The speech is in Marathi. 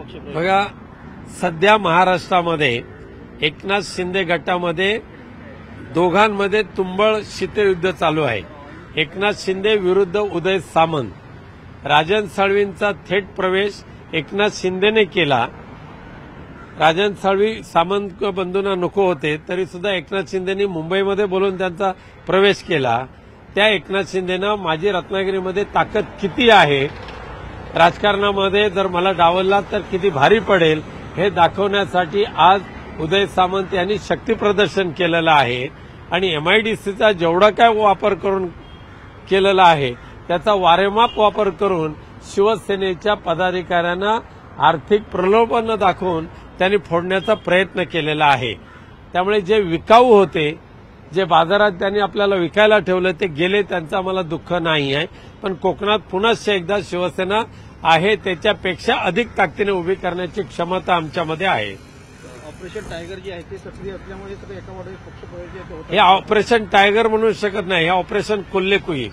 पक्ष बघा, सध्या महाराष्ट्रामध्ये एकनाथ शिंदे गटामध्ये दोघांमध्ये तुंबळ शीतयुद्ध चालू आहे. एकनाथ शिंदे विरुद्ध उदय सामंत. राजन साळवींचा थेट प्रवेश एकनाथ शिंदेने केला. राजन साळवी सामंत बंधूंना नको होते तरी सुद्धा एकनाथ शिंदेनी मुंबईमध्ये बोलून त्यांचा प्रवेश केला. त्या एकनाथ शिंदेनं माझी रत्नागिरीमध्ये ताकद किती आहे, राजकारणामध्ये जर मला डावलला तर किती भारी पडेल हे दाखवण्यासाठी आज उदय सामंत यांनी शक्ती प्रदर्शन केलेलं आहे. आणि एमआयडीसीचा जेवढा काय वापर करून केलेला आहे त्याचा वारेमाप वापर करून शिवसेनेच्या पदाधिकाऱ्यांना आर्थिक प्रलोभन दाखवून त्यांनी फोडण्याचा प्रयत्न केलेला आहे. त्यामुळे जे विकाऊ होते, जे बाजारात त्यांनी आपल्याला विकायला ठेवलं ते गेले, त्यांचं आम्हाला दुःख नाही आहे. पण कोकणात पुन्हा एकदा शिवसेना आहे त्याच्यापेक्षा अधिक ताकदीने उभी करण्याची क्षमता आमच्यामध्ये आहे. ऑपरेशन टायगर जे आहे ते सक्रिय असल्यामुळे एका वाटेत पक्ष प्रवेश होत हे ऑपरेशन टायगर म्हणू शकत नाही, हे ऑपरेशन कोल्हेकुई.